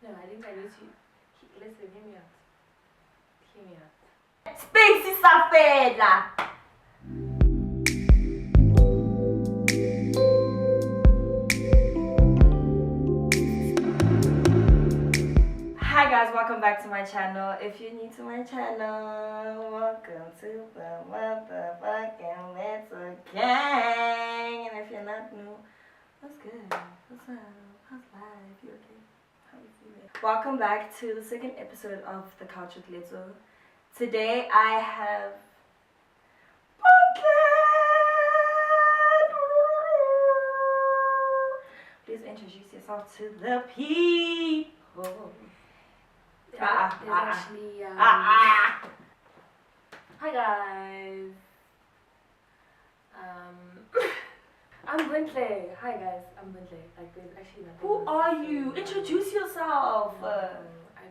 No, I think I need to. Listen, hear me out. Hear me out. Space safela. Hi guys, welcome back to my channel. If you're new to my channel, welcome to the motherfucking Letso gang. And if you're not new, what's good? What's up? How's life? You okay? How you feeling? Welcome back to the second episode of The Couch with Letso. Today I have Bontle. Please introduce yourself to the people. Actually, hi guys. I'm Bontle. Hi guys, I'm Bontle. Like, there's actually nothing. Who are you? Introduce yourself. I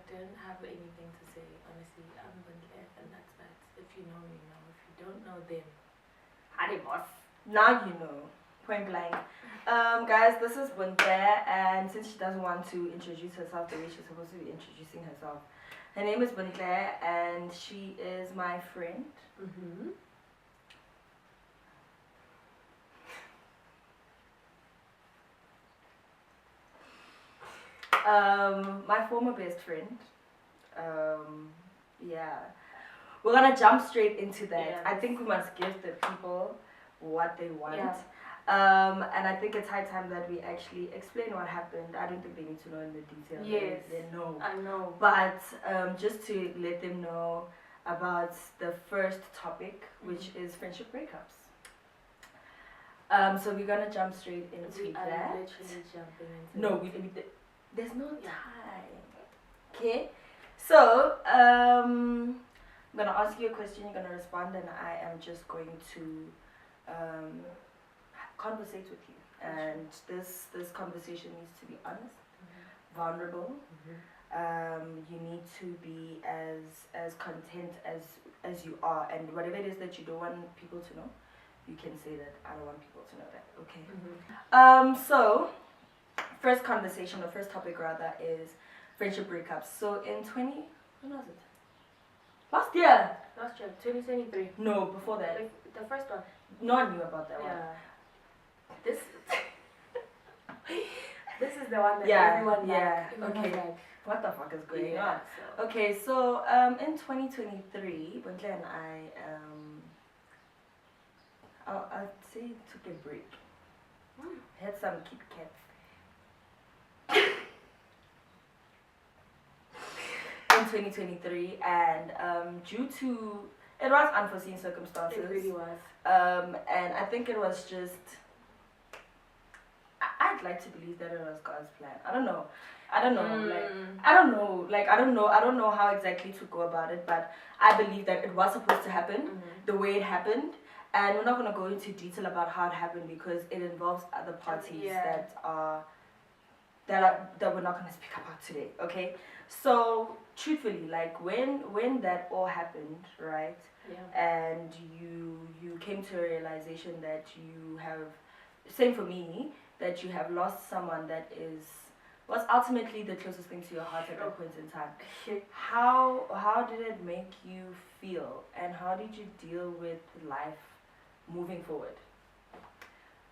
don't have anything to say, honestly. I'm Bontle, and that's that. If you know me, know. If you don't know, then Howdy, boss. Now you know. Point blank. Guys, this is Bontle, and since she doesn't want to introduce herself the way she's supposed to be introducing herself, her name is Bontle, and she is my friend. My former best friend. Yeah. We're gonna jump straight into that. Yes. I think we must give the people what they want. Yeah. And I think it's high time that we actually explain what happened. I don't think they need to know in the details. Yes. They know. I know. But just to let them know about the first topic, which is friendship breakups. So we're gonna jump straight into We are that. literally jumping into No, it. there's no Yeah. time. Okay, so I'm gonna ask you a question. You're gonna respond, and I am just going to conversate with you. And this conversation needs to be honest, vulnerable. You need to be as content as you are, and whatever it is that you don't want people to know, you can say that I don't want people to know that. Okay. So first conversation, or first topic rather, is friendship breakups. So in when was it? Last year? Last year, 2023. No, before that. Like, the first one. No one knew about that one. Yeah. This is the one that everyone okay. like. What the fuck is going Yeah, on? so. Okay, so in 2023, Bontle and I I'd say took a break. Had some Kit Kats. In 2023, and due to it was unforeseen circumstances. It really was. And I think it was just I'd like to believe that it was God's plan. I don't know. I don't know how exactly to go about it, but I believe that it was supposed to happen the way it happened. And we're not gonna go into detail about how it happened because it involves other parties that we're not gonna speak about today. Okay, so truthfully, like when that all happened, right? And you came to a realization that you have, same for me, that you have lost someone that was ultimately the closest thing to your heart at that point in time. How did it make you feel, and how did you deal with life moving forward?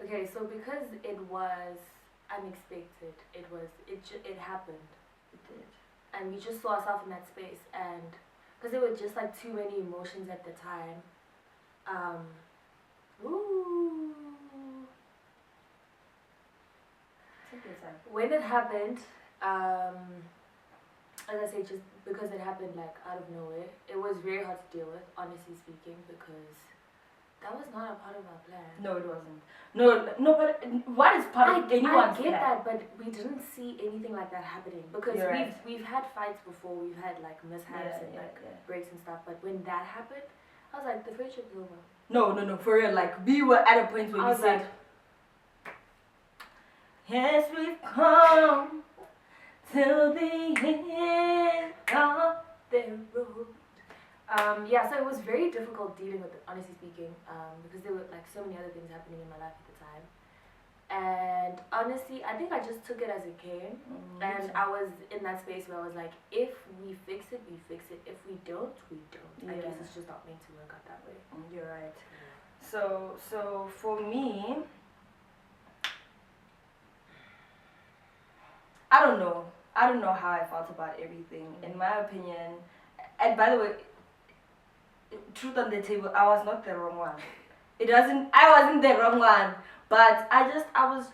Okay, so because it was unexpected, it happened. It did. And we just saw ourselves in that space, and because there were just like too many emotions at the time. Take your time. When it happened, as I say, just because it happened like out of nowhere, it was very hard to deal with, honestly speaking, because that was not a part of our plan. No, it wasn't. No, but what is part of anyone's I get plan? that, but we didn't see anything like that happening because You're right. we've had fights before, we've had like mishaps and breaks and stuff, but when that happened, I was like, the friendship is over. No, for real. Like, we were at a point where we said, yes, we've come till the end of the road. So it was very difficult dealing with it, honestly speaking, because there were like so many other things happening in my life at the time. And honestly, I think I just took it as it came. And I was in that space where I was like, if we fix it, we fix it. If we don't, we don't. I guess it's just not meant to work out that way. You're right. So for me, I don't know how I felt about everything. In my opinion, and by the way, truth on the table, I was not the wrong one. I wasn't the wrong one. But I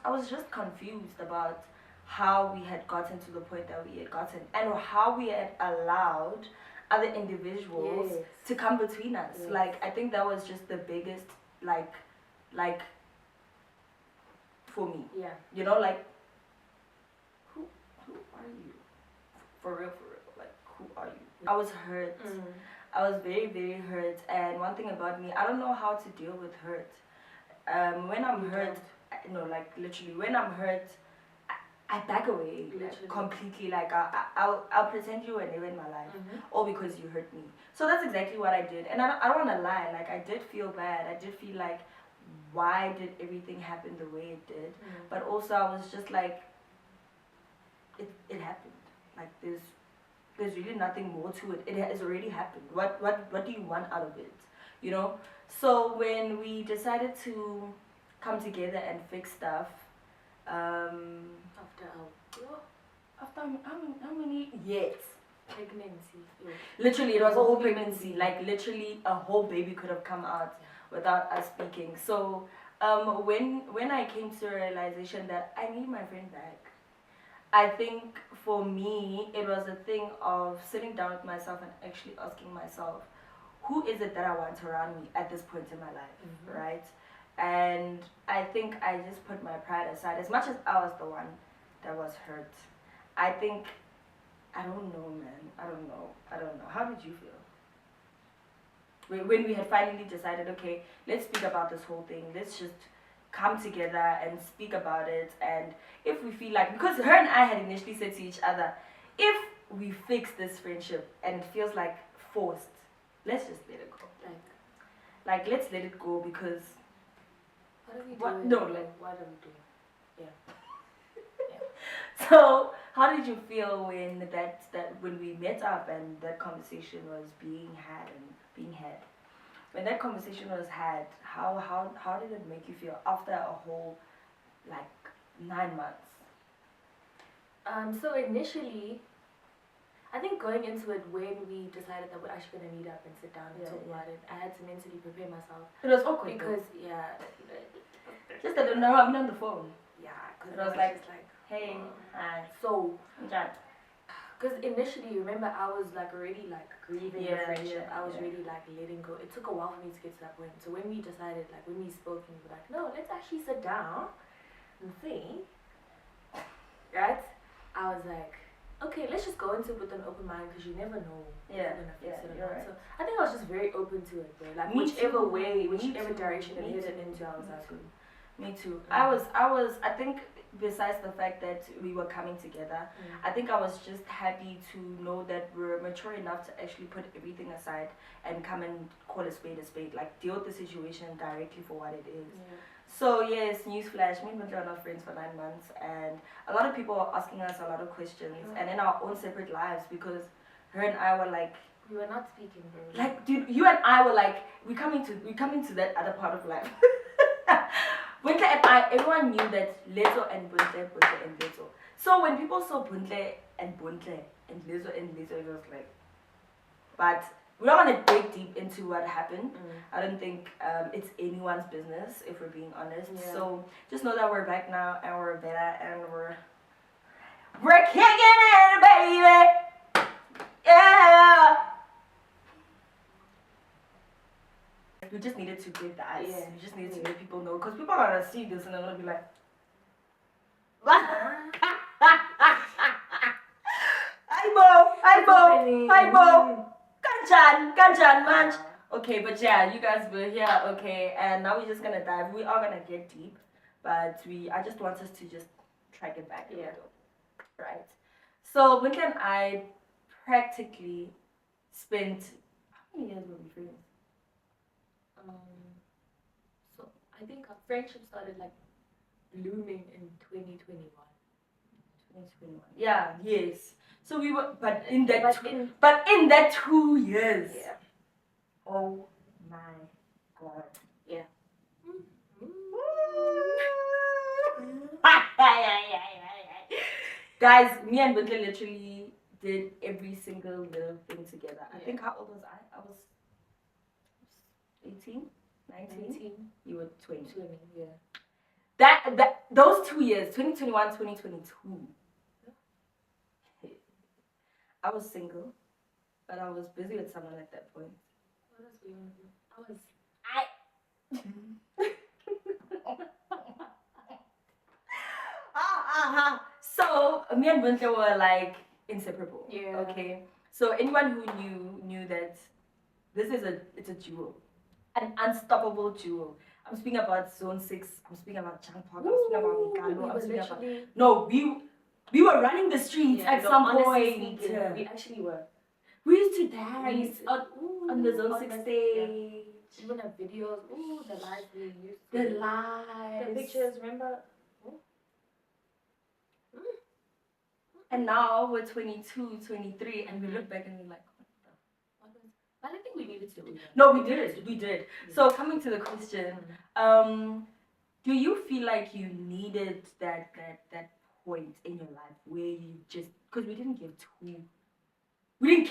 was just confused about how we had gotten to the point that we had gotten, and how we had allowed other individuals to come between us. Like, I think that was just the biggest, like for me. Yeah. You know, like, who are you? For real, like, who are you? I was hurt. I was very, very hurt. And one thing about me, I don't know how to deal with hurt. When I'm hurt, like, literally, when I'm hurt, I back away completely. Like, I'll pretend you were never in my life, all because you hurt me. So that's exactly what I did. And I don't want to lie. Like, I did feel bad. I did feel like, why did everything happen the way it did? But also, I was just like, it happened. Like, there's really nothing more to it. It has already happened. What do you want out of it? You know? So when we decided to come together and fix stuff, after how many years? Pregnancy. Literally, it was a whole pregnancy. Like, literally, a whole baby could have come out without us speaking. So when I came to a realization that I need my friend back, I think for me, it was a thing of sitting down with myself and actually asking myself, who is it that I want around me at this point in my life, right? And I think I just put my pride aside. As much as I was the one that was hurt, I think, I don't know, man. I don't know. How did you feel? When we had finally decided, okay, let's speak about this whole thing. Let's just come together and speak about it. And if we feel like, because her and I had initially said to each other, if we fix this friendship and it feels like forced, let's just let it go. Like, let's let it go, because what are we doing? No, like, what are we doing? Yeah. So, how did you feel when when we met up and that conversation was being had? When that conversation was had, how did it make you feel after a whole, like, 9 months? So initially, I think going into it, when we decided that we're actually going to meet up and sit down and talk about it, I had to mentally prepare myself. It was awkward. Because, just that no, I'm not on the phone. Yeah, because it was like, hey, hi. So, because initially, remember, I was like already like grieving the friendship. I was really like letting go. It took a while for me to get to that point. So when we decided, like when we spoke, and we were like, no, let's actually sit down and think, right? I was like, okay, let's just go into it with an open mind, because you never know if you're gonna fix it or not. Right. So I think I was just very open to it, bro. Like whichever direction it headed into, I was like, me too. I think, besides the fact that we were coming together, I think I was just happy to know that we're mature enough to actually put everything aside and come and call a spade, like, deal with the situation directly for what it is. So yes, newsflash, me and Bontle are not friends for 9 months, and a lot of people are asking us a lot of questions, and in our own separate lives, because her and I were like, we were not speaking, bro. Like, dude, you and I were like, we coming to that other part of life. Bontle and I, everyone knew that Letso and Bontle and Letso. So when people saw Bontle and Letso, it was like, but we're not gonna dig deep into what happened. I don't think it's anyone's business, if we're being honest. So just know that we're back now, and we're better, and we're kicking it, baby. Yeah. We just needed to break the ice. We just needed to let people know, because people are gonna see this and they're gonna be like, Hi Bo. Kanchan, man. Okay, but yeah, you guys were here, okay, and now we're just gonna dive. We are gonna get deep, but I just want us to just track it back a little, right? So Bontle and I practically spent, how many years were we friends? So I think our friendship started like blooming in 2021. 2021. Yeah, yes. So we were, but in that 2 years. Yeah. Oh my God. Yeah. Guys, me and Bontle literally did every single little thing together. I think, how old was I? I was 18, 19. You were 20. Yeah. Those 2 years, 2021, 2022. I was single, but I was busy with someone at that point. So me and Bontle were like inseparable. Yeah. Okay. So anyone who knew that it's a duo, an unstoppable duo. I'm speaking about Zone 6. I'm speaking about Chang Park. I'm speaking about Mikalo. I'm speaking about we were running the streets at some point. We actually were. We used to dance on the Zone 6 stage. Yeah. Even have videos. Ooh, the lives we used to. The lives. The pictures, remember? And now we're 22, 23, and we look back and we're like, what the? But I think we needed to. No, we did. Yeah. So coming to the question, do you feel like you needed that point in your life where you just, because we didn't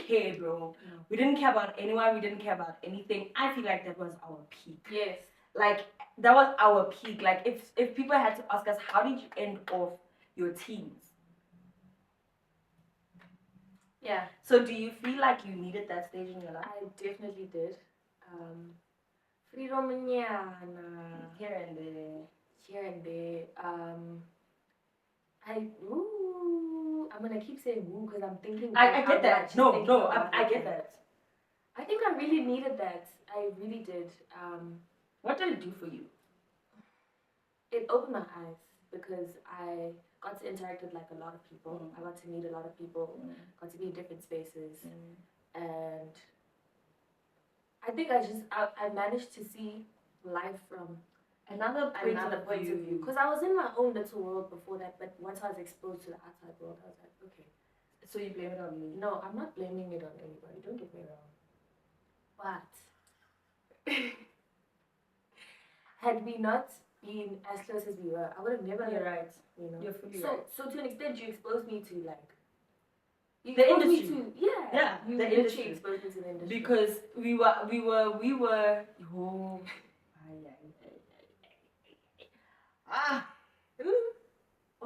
care, bro. No. We didn't care about anyone. We didn't care about anything. I feel like that was our peak. Yes. Like that was our peak. Like if people had to ask us, how did you end off your teens? Yeah. So do you feel like you needed that stage in your life? I definitely did. Freedom here and there. I'm gonna keep saying woo because I'm thinking. I get that. No, I get that. I think I really needed that. I really did. What did it do for you? It opened my eyes because I got to interact with like a lot of people. I got to meet a lot of people. Got to be in different spaces, and I think I managed to see life from another point of view. Because I was in my own little world before that, but once I was exposed to the outside world, I was like, okay. So you blame it on me? No, I'm not blaming it on anybody. Don't get me wrong. But had we not been as close as we were, I would have never. You're right. You know. You're fully right. So to an extent, you exposed me to like. The industry. You the industry. Exposed me to the industry. Because we were.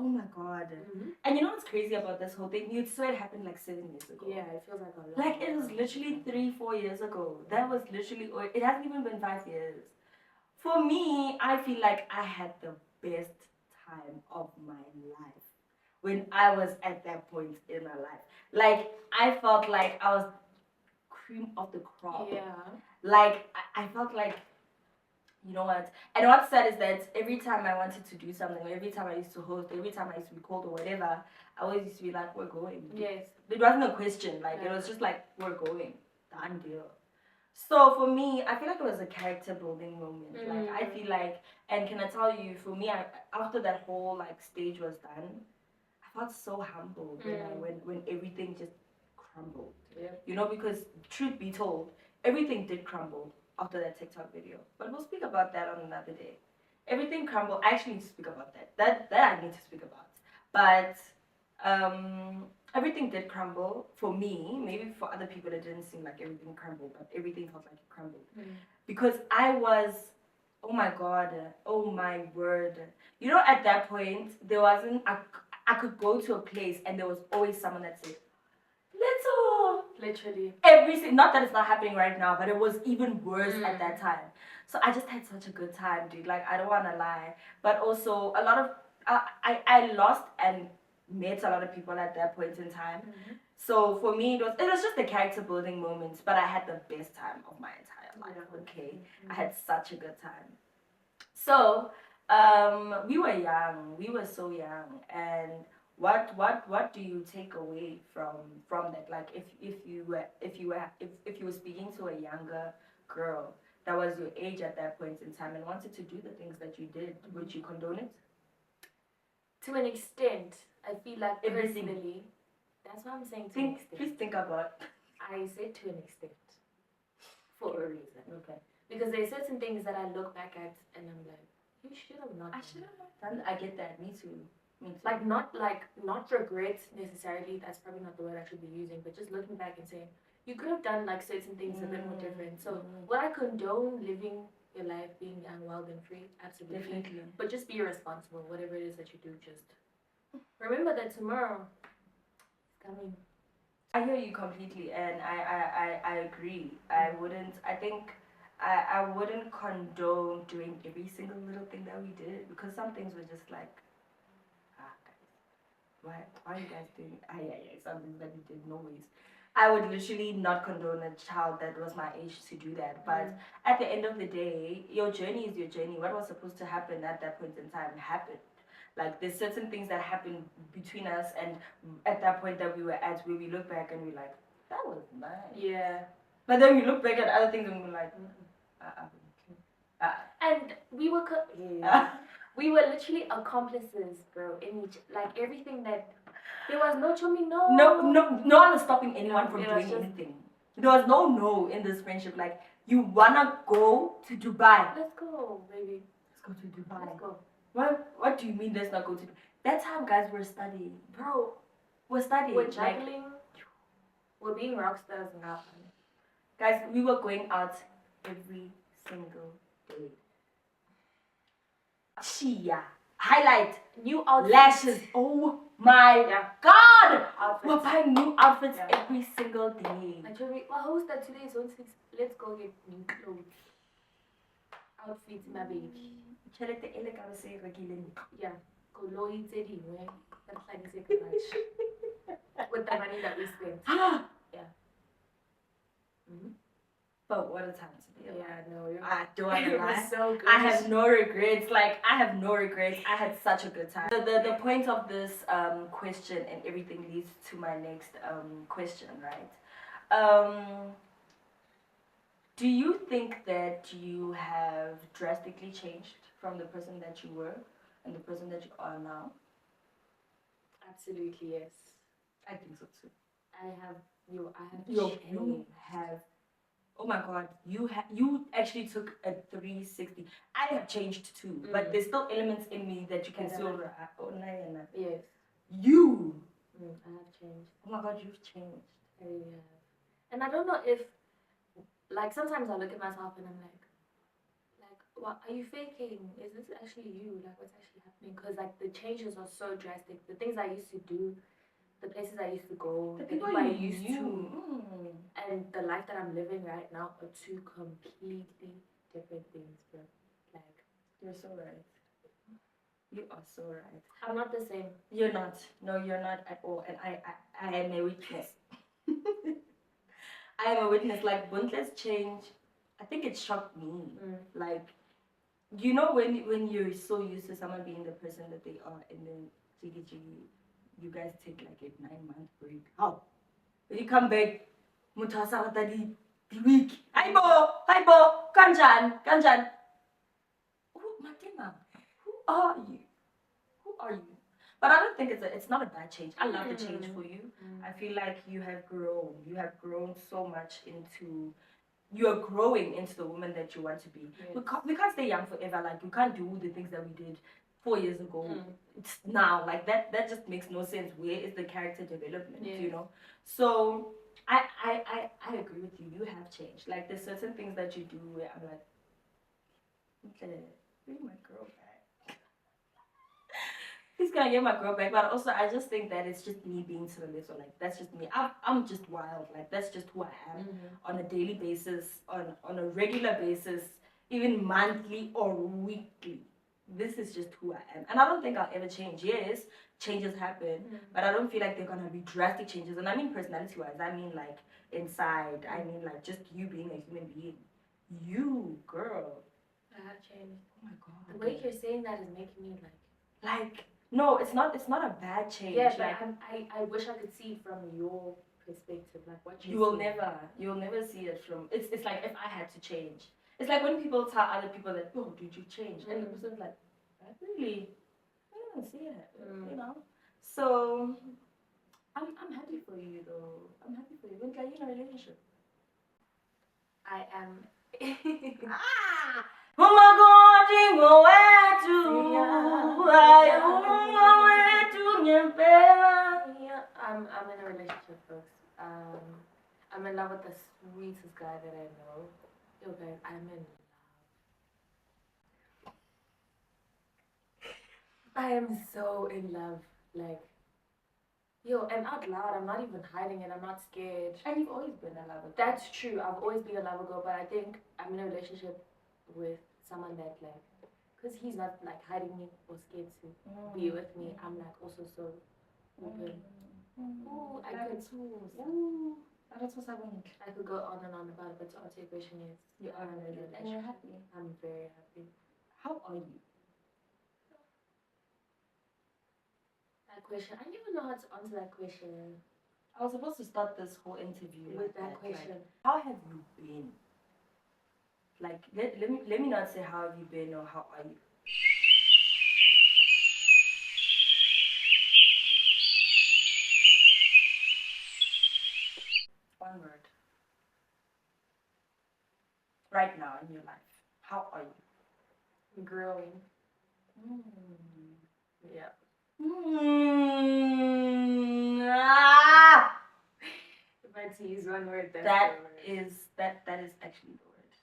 Oh my God. And you know what's crazy about this whole thing? You'd swear it happened like 7 years ago. Yeah, it feels like a lot. Like it was literally 3-4 years ago. That was literally, it hasn't even been 5 years. For me, I feel like I had the best time of my life when I was at that point in my life. Like I felt like I was cream of the crop. Yeah. Like I felt like, you know what? And what's sad is that every time I wanted to do something, or every time I used to host, every time I used to be called or whatever, I always used to be like, we're going. Yes. It wasn't a question. Like it was just like, we're going. Done deal. So for me, I feel like it was a character building moment. Like I feel like, and can I tell you, for me, after that whole like stage was done, I felt so humbled when everything just crumbled. Yeah. You know, because truth be told, everything did crumble after that TikTok video. But we'll speak about that on another day. Everything crumbled. I actually need to speak about that. That I need to speak about. But everything did crumble for me. Maybe for other people it didn't seem like everything crumbled, but everything felt like it crumbled. Because I was, oh my God, oh my word. You know, at that point, there wasn't, I could go to a place and there was always someone that said, Letso! Literally. Not that it's not happening right now, but it was even worse at that time. So I just had such a good time, dude. Like, I don't want to lie. But also, a lot of, I lost and met a lot of people at that point in time. So for me, it was just the character building moments, but I had the best time of my entire life, okay? I had such a good time. So, we were young. We were so young. And what do you take away from that? Like if you were speaking to a younger girl that was your age at that point in time and wanted to do the things that you did, would you condone it? To an extent, I feel like Everything. personally, that's what I'm saying. To an extent. Please think about. I said to an extent, for a reason. Okay. Because there's certain things that I look back at and I'm like, you should have not. I should have not done. I get that. Me too. Like not regret necessarily. That's probably not the word I should be using. But just looking back and saying, you could have done like certain things a bit more different. So would I condone living your life being young, wild, and free? Absolutely. Definitely. But just be responsible. Whatever it is that you do, just remember that tomorrow is coming. I hear you completely, and I agree. I wouldn't condone doing every single little thing that we did, because some things were just like, guys, why are you guys doing? Some things that we did, no ways. I would literally not condone a child that was my age to do that. But at the end of the day, your journey is your journey. What was supposed to happen at that point in time happened. Like, there's certain things that happened between us, and at that point that we were at, where we look back and we're like, that was nice. Yeah. But then we look back at other things and we're like, and we were we were literally accomplices, bro. In each, like, everything that there was no chummy, no one was stopping anyone from doing anything. There was no in this friendship. Like, you wanna go to Dubai? Let's go, baby. Let's go to Dubai. Let's go. What do you mean let's not go to Dubai? That time, guys, we're studying, bro. We're studying. We're juggling. We're being rock stars now. Guys, we were going out every single day. Chia, highlight, new outfits, lashes. Oh my God! Outfits. We're buying new outfits every single day. Actually, my host that today is on 6. Let's go get new clothes. Outfits, my baby. Yeah. Koloi tse dingwe. With the money that we spent. Yeah. But what a time to be alive. Yeah, no, I don't want to lie. It was so good. I have no regrets. I have no regrets. I had such a good time. The point of this question and everything leads to my next question, right? Do you think that you have drastically changed from the person that you were and the person that you are now? Absolutely, yes. I think so too. I have you have. Oh my God, you actually took a 360. I have changed too, but there's still elements in me that you can still. Yes. You. I have changed. Oh my God, you've changed. I really have. And I don't know if, like, sometimes I look at myself and I'm like, what are you faking? Is this actually you? Like, what's actually happening? Because, like, the changes are so drastic. The things I used to do, the places I used to go, the people I used to, and the life that I'm living right now are two completely different things, bro. Like, you're so right. You are so right. I'm not the same. You're not. No, you're not at all. And I am a witness. I am a witness. Like, Bontle's change, I think it shocked me. Like, you know, when you're so used to someone being the person that they are, and then you guys take like a 9-month break. How? When you come back, mutasarata the week. Hi bo, kanjan. Who are you? But I don't think it's not a bad change. I love the change for you. I feel like you have grown. You have grown so much into. You are growing into the woman that you want to be. Yes. We can't stay young forever. Like, we can't do the things that we did 4 years ago. It's now, like, that just makes no sense. Where is the character development? Yes. You know. So I agree with you. You have changed. Like, there's certain things that you do where I'm like, okay, bring my girl back. He's gonna get my girl back, but also I just think that it's just me being to the little. Like, that's just me. I'm just wild. Like, that's just who I am on a daily basis, on a regular basis, even monthly or weekly. This is just who I am, and I don't think I'll ever change. Yes, changes happen, but I don't feel like they're gonna be drastic changes. And I mean personality-wise. I mean, like, inside. I mean, like, just you being a human being. You, girl. I have changed. Oh my God. The way you're saying that is making me like. No, it's not a bad change. Yeah, but like, I wish I could see from your perspective, like, what you will never see it from. It's like, if I had to change. It's like when people tell other people that, oh, did you change? And the person's like, really? don't see it, you know. So I'm happy for you though. I'm happy for you. When are you in a relationship? I am. Oh my God, you go where to? I'm in a relationship, folks. I'm in love with the sweetest guy that I know. Yo, guys, I'm in love. I am so in love. Like, yo, and out loud, I'm not even hiding it. I'm not scared. And you've always been a lover. That's true. I've always been a lover girl, but I think I'm in a relationship with someone that, like, because he's not, like, hiding me or scared to be with me. I'm, like, also so open. Ooh, I could. Ooh, that's what's happening. I could go on and on about it, but to answer your question, yes. You are really, and you're happy. I'm very happy. How are you? That question, I don't even know how to answer that question. I was supposed to start this whole interview with that question. Like, how have you been? Like, let me not say how have you been or how are you. One word. Right now in your life, how are you? Growing. Yeah. If I had to use one word, that is actually the word.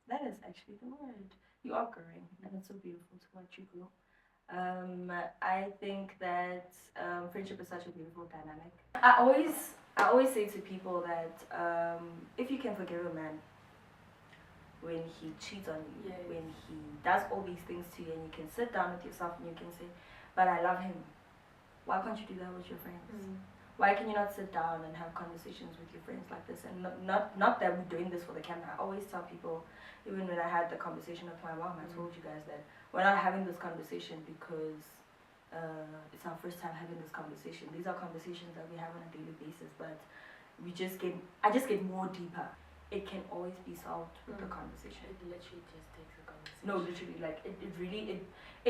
That is actually the word. You are growing, and it's so beautiful to watch you grow. I think that friendship is such a beautiful dynamic. I always say to people that if you can forgive a man when he cheats on you, yes. when he does all these things to you, and you can sit down with yourself and you can say, but I love him. Why can't you do that with your friends? Why can you not sit down and have conversations with your friends like this? And not that we're doing this for the camera. I always tell people, even when I had the conversation with my mom, I told you guys that we're not having this conversation because it's our first time having this conversation. These are conversations that we have on a daily basis, but I just get more deeper. It can always be solved with the conversation. It literally just takes a conversation. No, literally, like it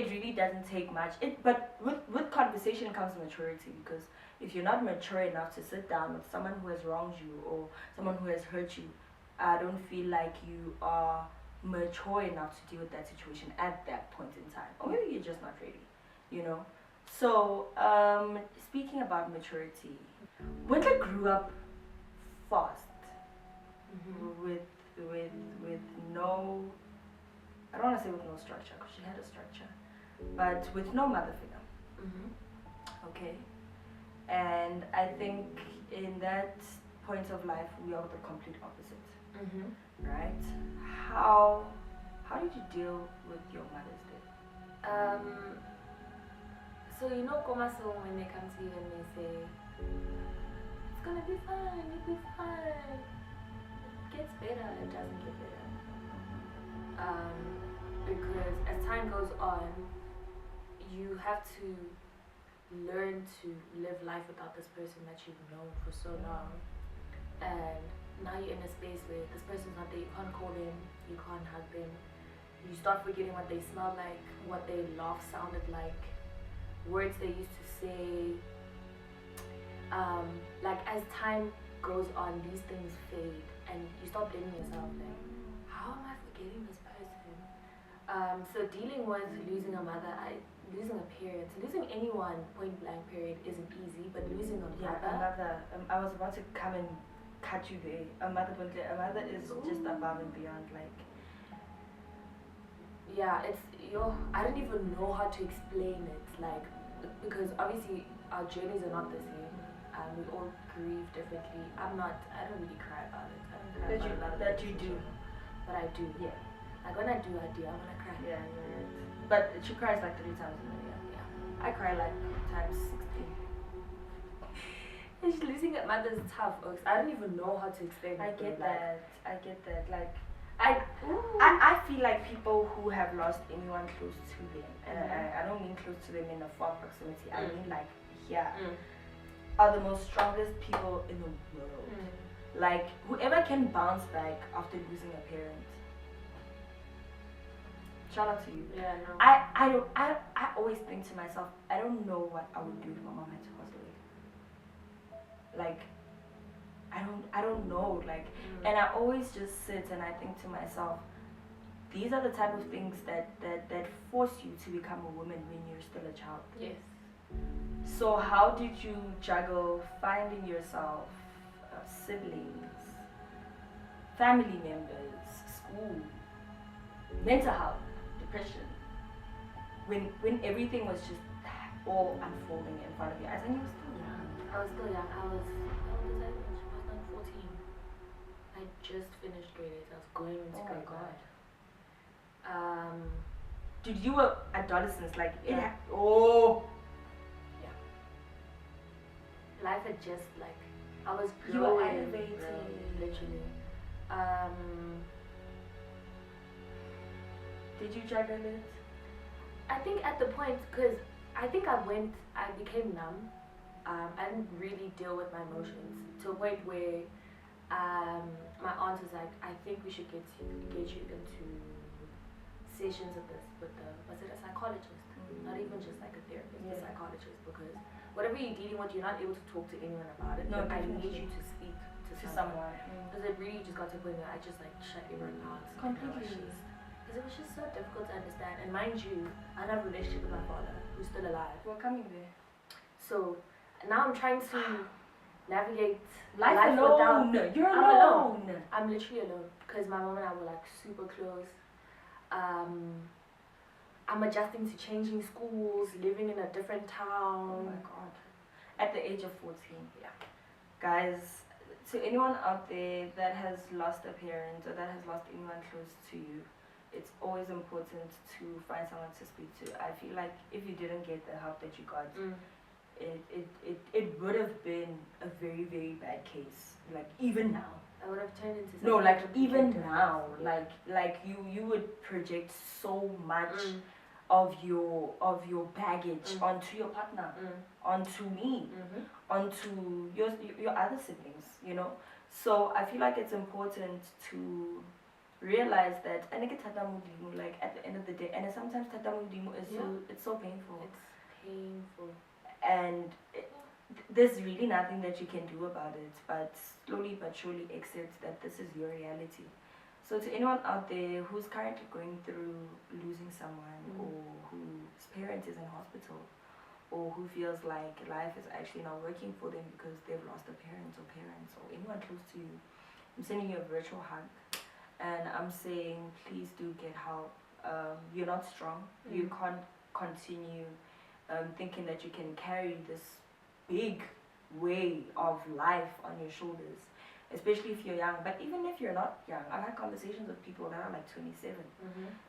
really doesn't take much. But with conversation comes maturity, because if you're not mature enough to sit down with someone who has wronged you or someone who has hurt you, I don't feel like you are mature enough to deal with that situation at that point in time. Or maybe you're just not ready, you know. So speaking about maturity, Bontle grew up fast. With no, I don't want to say with no structure, because she had a structure, but with no mother figure. Okay, and I think in that point of life we are the complete opposite. Right? How did you deal with your mother's death? So you know, Komaso, when they come to you and they say, it's gonna be fine, you'll be fine. Gets better, it doesn't get better. Because as time goes on, you have to learn to live life without this person that you've known for so long. And now you're in a space where this person's not there, you can't call them, you can't hug them. You start forgetting what they smell like, what their laugh sounded like, words they used to say. Like as time goes on, these things fade. And you stop blaming yourself, like, how am I forgetting this person? So dealing with losing a mother, losing a parent, losing anyone, point blank period, isn't easy, but losing a mother. I was about to come and cut you there. A mother is just above and beyond, like. Yeah, I don't even know how to explain it, like, because obviously our journeys are not the same. We all grieve differently. I don't really cry about it. That you do. But I do. Yeah. Like when I do, I'm gonna cry. Yeah, you're right. But she cries like 3 times in a year. Yeah. I cry like times 16. Losing a mother is tough, folks. I don't even know how to explain it. I get that. Like, I feel like people who have lost anyone close to them, and I don't mean close to them in a far proximity, I mean like here, are the most strongest people in the world. Like, whoever can bounce back after losing a parent, Shout out to you. Yeah, no. I always think to myself, I don't know what I would do if my mom had to pass away. Like, I don't know. Like, and I always just sit and I think to myself, these are the type of things that force you to become a woman when you're still a child. Yes. So how did you juggle finding yourself, siblings, family members, school, mental health, depression, when everything was just all unfolding in front of you? I think you were still young. I was still young. How old was I? I was like 14. I just finished grade 8. I was going into grade 9. Dude, you were adolescence, like Yeah. Life had just like I was growing. You were elevated. Literally. Did you juggle it? I think at the point, because I think I became numb. I didn't really deal with my emotions to a point where my aunt was like, I think we should get you into sessions of this with was it a psychologist? Not even just like a therapist, a psychologist, because whatever you're dealing with, you're not able to talk to anyone about it. No, but I definitely. need you to speak to someone. Because it really just got to a point where I just like shut everyone out. Completely. Because it was just so difficult to understand. And mind you, I have a relationship with my father, who's still alive. We're coming there. So now I'm trying to navigate life without. You're I'm alone. I'm literally alone because my mom and I were like super close. I'm adjusting to changing schools, living in a different town. Oh my god. At the age of 14. Yeah. Guys, to anyone out there that has lost a parent or that has lost anyone close to you, it's always important to find someone to speak to. I feel like if you didn't get the help that you got, it would have been a very, very bad case. Like even now. I would have turned into no, like even now, like you would project so much of your baggage onto your partner, onto me, onto your other siblings, you know. So I feel like it's important to realize that like at the end of the day, and sometimes it's so painful. It's painful. And there's really nothing that you can do about it, but slowly but surely accept that this is your reality. So to anyone out there who's currently going through losing someone, or whose parent is in hospital, or who feels like life is actually not working for them because they've lost a parent or parents or anyone close to you, I'm sending you a virtual hug, and I'm saying please do get help. You're not strong. You can't continue thinking that you can carry this big weight of life on your shoulders, especially if you're young. But even if you're not young, I've had conversations with people that are like 27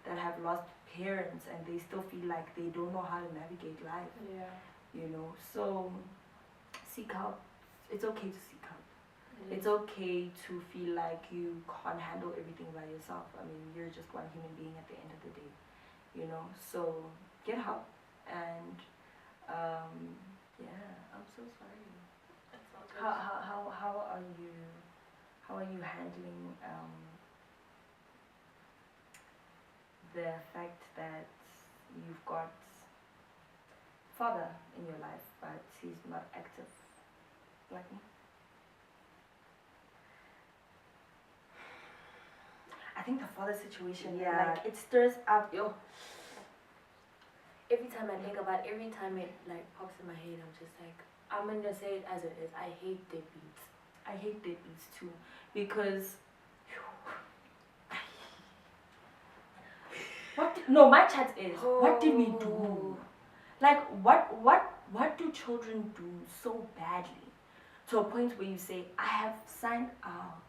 that have lost parents and they still feel like they don't know how to navigate life. Yeah. You know, so seek help. It's okay to seek help. It's okay to feel like you can't handle everything by yourself. I mean, you're just one human being at the end of the day, you know. So get help. And yeah, I'm so sorry. That's all good. How are you handling the fact that you've got father in your life but he's not active like me? I think the father situation, like it stirs up every time I think about it, every time it like pops in my head, I'm just like, I'm gonna say it as it is. I hate deadbeats. I hate deadbeats too, because my chat is what did we do? Like what do children do so badly to a point where you say I have signed out?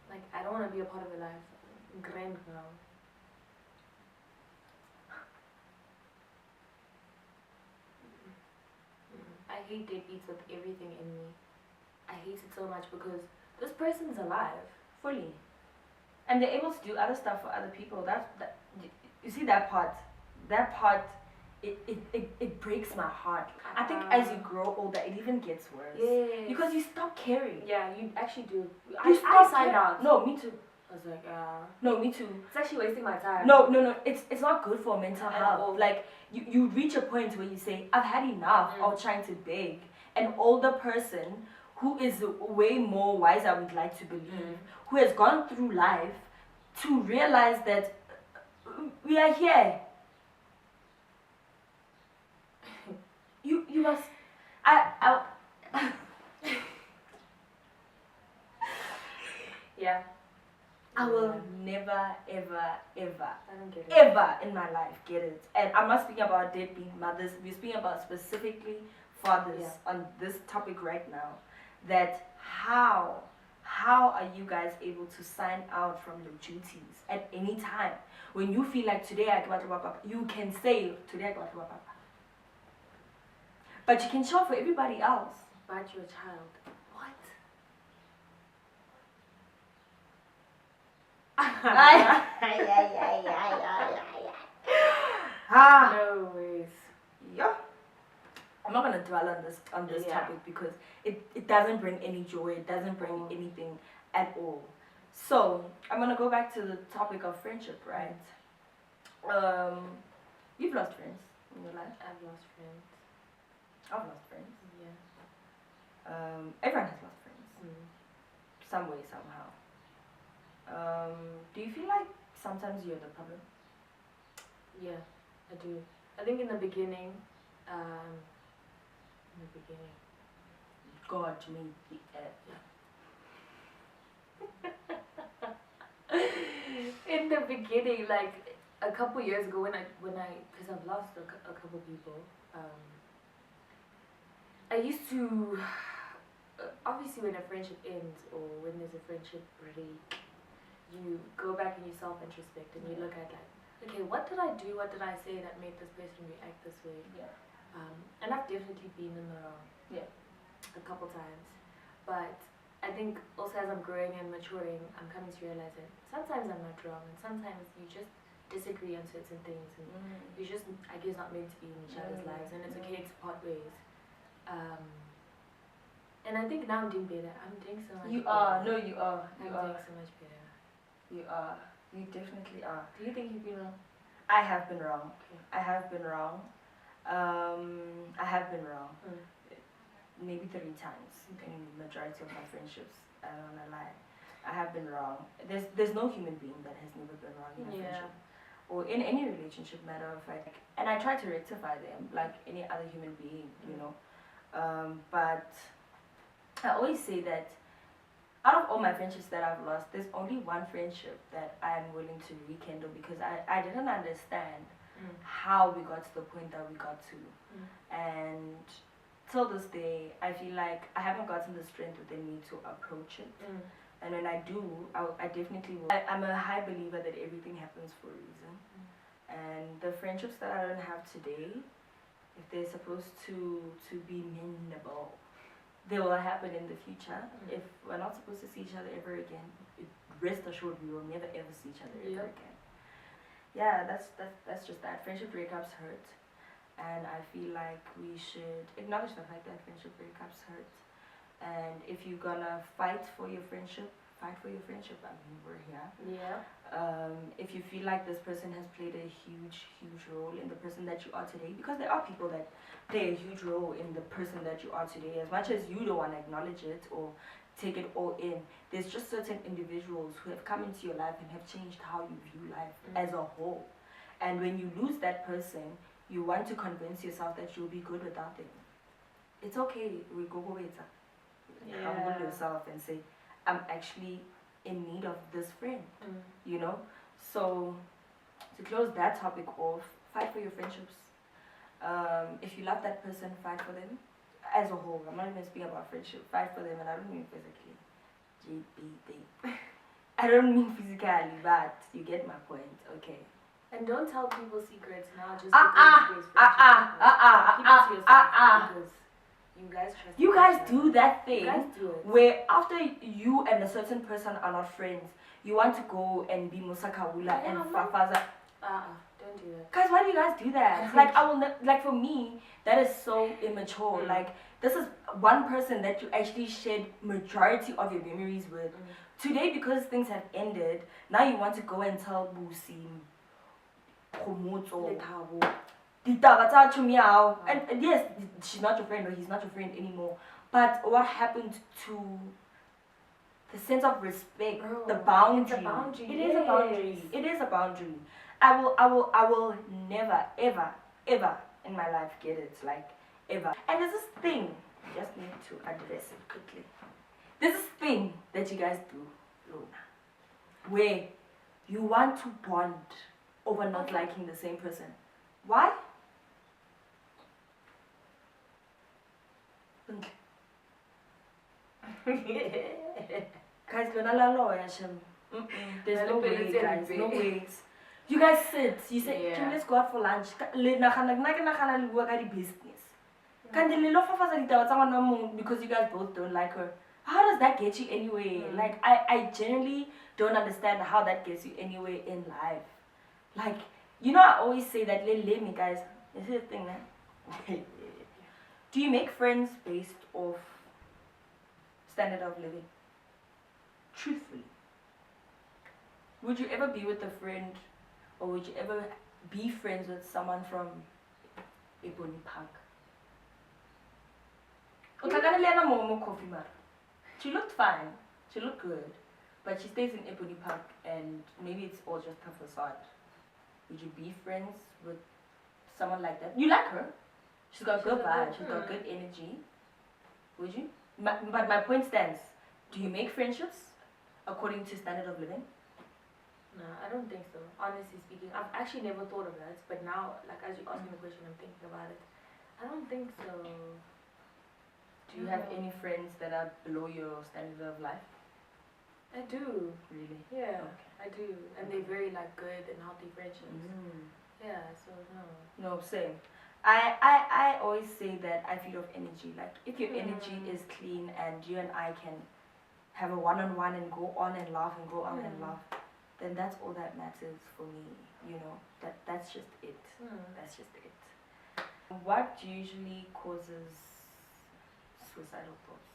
Like I don't want to be a part of your life. Grand now. I hate deadbeats with everything in me. I hate it so much because this person's alive. Fully. And they're able to do other stuff for other people. That you see that part? That part, it breaks my heart. I think as you grow older, it even gets worse. Yeah. Because you stop caring. Yeah, you actually do. I signed out. No, me too. I was like, No, me too. It's actually wasting my time. No. It's not good for mental health. Like, you reach a point where you say, I've had enough of trying to beg an older person who is way more wise, I would like to believe, who has gone through life to realize that we are here. You must. I Yeah. I will never, ever, ever, I don't get it. ever in my life get it. And I'm not speaking about deadbeat mothers. We're speaking about specifically fathers on this topic right now. That how are you guys able to sign out from your duties at any time? When you feel like today I got to you can say today I got to but you can show for everybody else. But your child. What? No ways. Yeah. I'm not gonna dwell on this topic because it doesn't bring any joy, it doesn't bring anything at all. So I'm gonna go back to the topic of friendship, right? You've lost friends in your life. I've lost friends. I've lost friends. Yeah. Everyone has lost friends. Some way, somehow. Do you feel like sometimes you're the problem? Yeah, I do. I think in the beginning, God made the earth. in the beginning, like a couple years ago, when I, because I've lost a couple people, I used to, obviously when a friendship ends or when there's a friendship break, you go back and you self-introspect and you look at like, okay, what did I do, what did I say that made this person react this way? Yeah. And I've definitely been in the wrong. Yeah. A couple times. But I think also as I'm growing and maturing, I'm coming to realize that sometimes I'm not wrong and sometimes you just disagree on certain things and you're just, I guess, not meant to be in each other's lives and it's okay to part ways. And I think now I'm doing better. I'm doing so much better. You are. No, you are. I'm doing so much better. You are. You definitely are. Do you think you've been wrong? I have been wrong. Okay. I have been wrong. I have been wrong. Maybe 3 times in the majority of my friendships. I don't wanna lie. I have been wrong. There's no human being that has never been wrong in a friendship. Or in any relationship, matter of fact. And I try to rectify them like any other human being, you know. But I always say that out of all my friendships that I've lost, there's only one friendship that I'm willing to rekindle because I didn't understand how we got to the point that we got to. And till this day, I feel like I haven't gotten the strength within me to approach it. And when I do, I definitely will. I'm a high believer that everything happens for a reason. And the friendships that I don't have today, if they're supposed to be mendable, they will happen in the future. If we're not supposed to see each other ever again, rest assured we will never ever see each other ever again. Yeah, that's just that. Friendship breakups hurt. And I feel like we should acknowledge the fact that friendship breakups hurt. And if you're gonna fight for your friendship, fight for your friendship. I mean, we're here. Yeah. If you feel like this person has played a huge role in the person that you are today, because there are people that play a huge role in the person that you are today, as much as you don't want to acknowledge it or take it all in, there's just certain individuals who have come into your life and have changed how you view life as a whole. And when you lose that person, you want to convince yourself that you'll be good without them. It's okay. We go better. Humble yourself and say, I'm actually in need of this friend. You know? So to close that topic off, fight for your friendships. If you love that person, fight for them as a whole. I'm not even speaking about friendship. Fight for them, and I don't mean physically. GBD. I don't mean physically, but you get my point. Okay. And don't tell people secrets now just because it's keep it to yourself because you guys trust you guys do that thing. You guys do it. Where after you and a certain person are not friends, you want to go and be Musakawula and Fafaza. Don't don't do that. Guys, why do you guys do that? Like, I will like, for me, that is so immature. Like, this is one person that you actually shared majority of your memories with. Today, because things have ended, now you want to go and tell Busi, Khomotso, and yes, she's not your friend or he's not your friend anymore. But what happened to the sense of respect, the boundary? It's a boundary. It is a boundary. It is a boundary. I will never, ever, ever in my life get it, like, ever. And there's this thing, just need to address it quickly. There's this thing that you guys do, Luna, where you want to bond over not liking the same person. Why? Guys, there's no way, guys, no ways. You guys sit, you say, let's go out for lunch. Because you guys both don't like her. How does that get you anyway? Like, I genuinely don't understand how that gets you anywhere in life. Like, you know, I always say that, let me, guys. This is the thing, man. Do you make friends based off standard of living? Truthfully. Would you ever be with a friend, or would you ever be friends with someone from Ebony Park? She looked fine. She looked good. But she stays in Ebony Park, and maybe it's all just her facade. Would you be friends with someone like that? You like her. She's got good vibes. She's got good energy. Would you? But my point stands. Do you make friendships according to standard of living? No, I don't think so. Honestly speaking, I've actually never thought of that. But now, like, as you ask me the question, I'm thinking about it. I don't think so. Do you have any friends that are below your standard of life? I do. Really? Yeah, okay. I do. And they're very, like, good and healthy friendships. Yeah, so no. No, same. I always say that I feed off energy. Like, if your energy is clean and you and I can have a one-on-one and go on and laugh and go on and laugh, then that's all that matters for me. You know, that's just it. That's just it. What usually causes suicidal thoughts?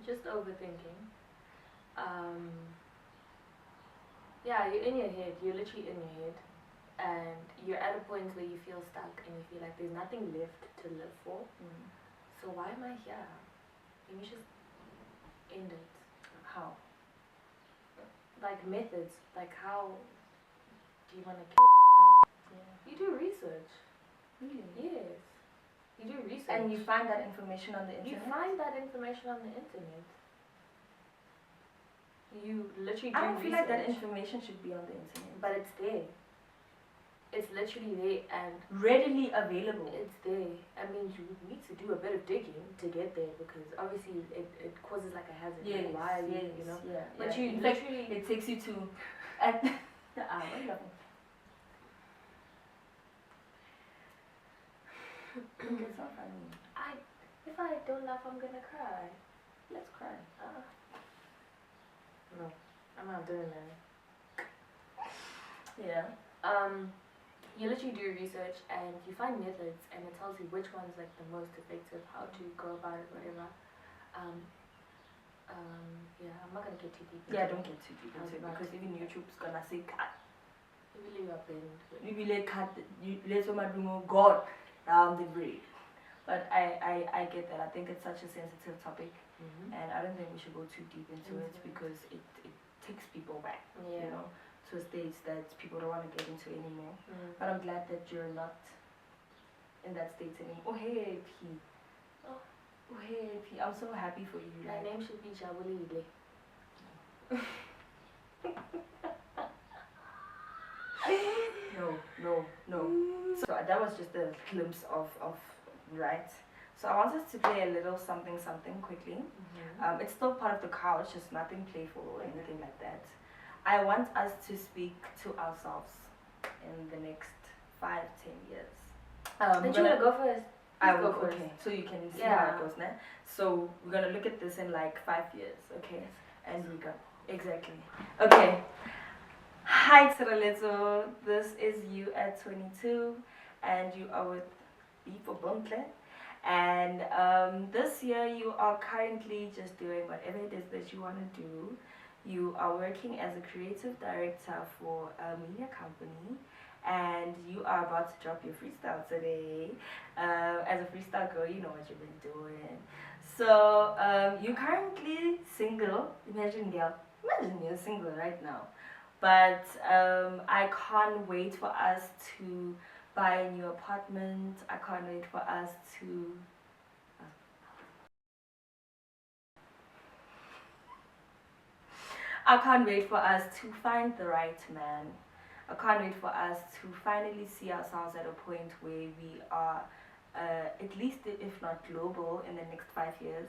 Just overthinking. Yeah, you're in your head. You're literally in your head. And you're at a point where you feel stuck and you feel like there's nothing left to live for. So why am I here? Let me just end it. How? Like methods. Like how do you want to kill yourself? You do research. Really? Yes. You do research. And you find that information on the internet? You find that information on the internet. You literally do I don't feel research. like that information should be on the internet. But it's there. It's literally there and readily available. It's there. I mean, you need to do a bit of digging to get there because obviously it causes like a hazard. Yes, like, why are yes, you know? Yeah, but yeah. you in literally... fact, it takes you to... What are you laughing? It's not funny. If I don't laugh, I'm gonna cry. Let's cry. No, I'm not doing that. Yeah. You literally do research and you find methods and it tells you which one's like the most effective, how to go about it, whatever. Yeah, I'm not gonna get too deep into it. Don't get too deep into it because even YouTube's gonna say cut. You really are bend. You really cut. Let's God down the break. But I get that. I think it's such a sensitive topic, and I don't think we should go too deep into it because it takes people back. Yeah. You know, to a stage that people don't want to get into anymore. But I'm glad that you're not in that state anymore. Oh hey P. Oh hey P. I'm so happy for you. My name should be Jabulile. No. So that was just a glimpse of right. So I want us to play a little something quickly. It's still part of the couch, just nothing playful or anything like that. I want us to speak to ourselves in the next 5-10 years. But you wanna go first? I will. Okay, so you can see how it goes now. So we're gonna look at this in like 5 years, okay? And we go exactly. Okay. Hi Letso, this is you at 22 and you are with B for Bontle. And this year you are currently just doing whatever it is that you want to do. You are working as a creative director for a media company and you are about to drop your freestyle today. As a freestyle girl, you know what you've been doing. So you're currently single. Imagine, girl, imagine you're single right now. But I can't wait for us to buy a new apartment. I can't wait for us to. I can't wait for us to find the right man. I can't wait for us to finally see ourselves at a point where we are, at least if not global in the next 5 years,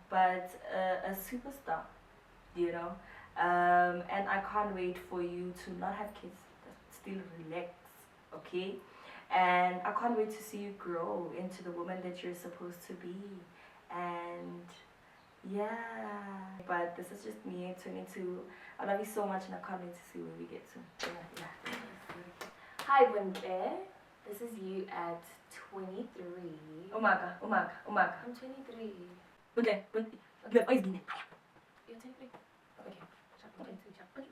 but a superstar, you know. And I can't wait for you to not have kids, still relax, okay? And I can't wait to see you grow into the woman that you're supposed to be. And yeah, but this is just me, 22. I love you so much, and I can't wait to see where we get to. Yeah. Hi, Bontle. This is you at 23. Umaga. I'm 23. Okay, you have always been there. You're 23. Okay. But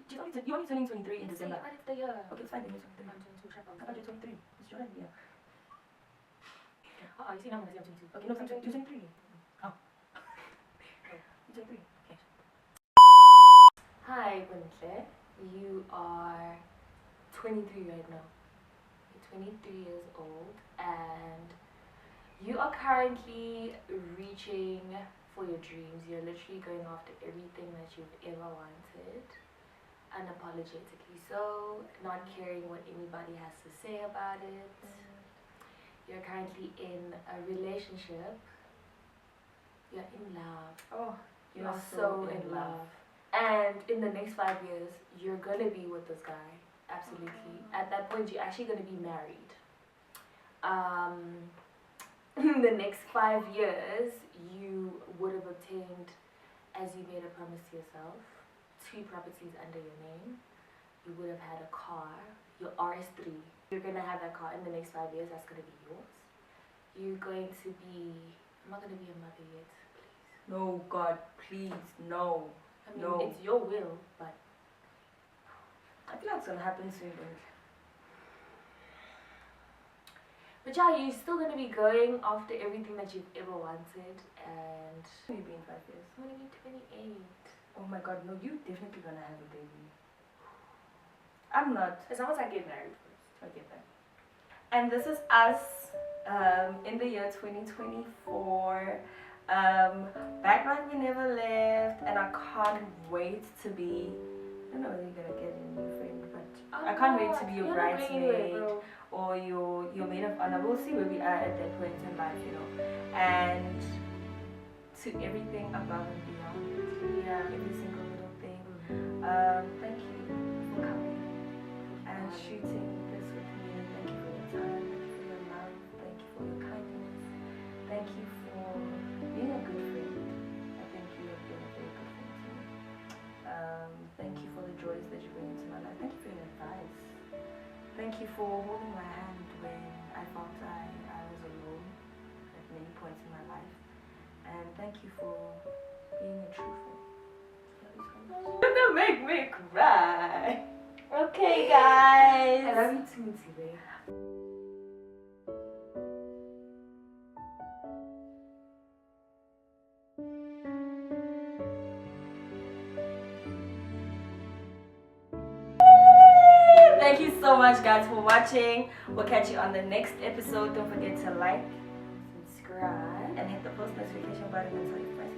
you're only turning 23 in December. What if the year? Okay, it's fine, then you're 23. I'm 22. Shut up. I thought you're 23. It's your idea. Oh, you see, now I'm gonna say I'm 22. Okay, no, you're 23. Oh. You're 23. Okay. Hi, Bontle. You are 23 right now. You're 23 years old and you are currently reaching for your dreams. You're literally going after everything that you've ever wanted, unapologetically so, not caring what anybody has to say about it. You're currently in a relationship. You're in love. Oh, You are so in love. And in the next 5 years, you're gonna be with this guy. Absolutely. At that point, you're actually gonna be married. In the next 5 years, you would have obtained, as you made a promise to yourself, 2 properties under your name. You would have had a car, your RS3. You're gonna have that car in the next 5 years. That's gonna be yours. You're going to be. I'm not gonna be a mother yet, please. No, God, please, no. I mean, No. it's your will, but I feel like it's gonna happen soon, but yeah, you're still gonna be going after everything that you've ever wanted, and will you be in 5 years? I'm gonna be 28. Oh my God, no, you're definitely gonna have a baby. I'm not. As long as I get married first. I get that. And this is us in the year 2024. Back when we never left, and I can't wait to be. I don't know whether you're gonna get a new friend, but I can't wait to be your bridesmaid or your maid of honor. We'll see where we are at that point in life, you know. And to everything above and beyond. Yeah, every single little thing. Thank you for coming and shooting this with me. Thank you for your time. Thank you for your love. Thank you for your kindness. Thank you for being a good friend. I think you have been a very good friend to me. Thank you for the joys that you bring into my life. Thank you for your advice. Thank you for holding my hand when I felt I was alone at many points in my life. And thank you for being a true friend. You're gonna make me cry. Okay, guys. I love you too, today. Thank you so much, guys, for watching. We'll catch you on the next episode. Don't forget to like, Subscribe. and hit the post notification button and tell your friends.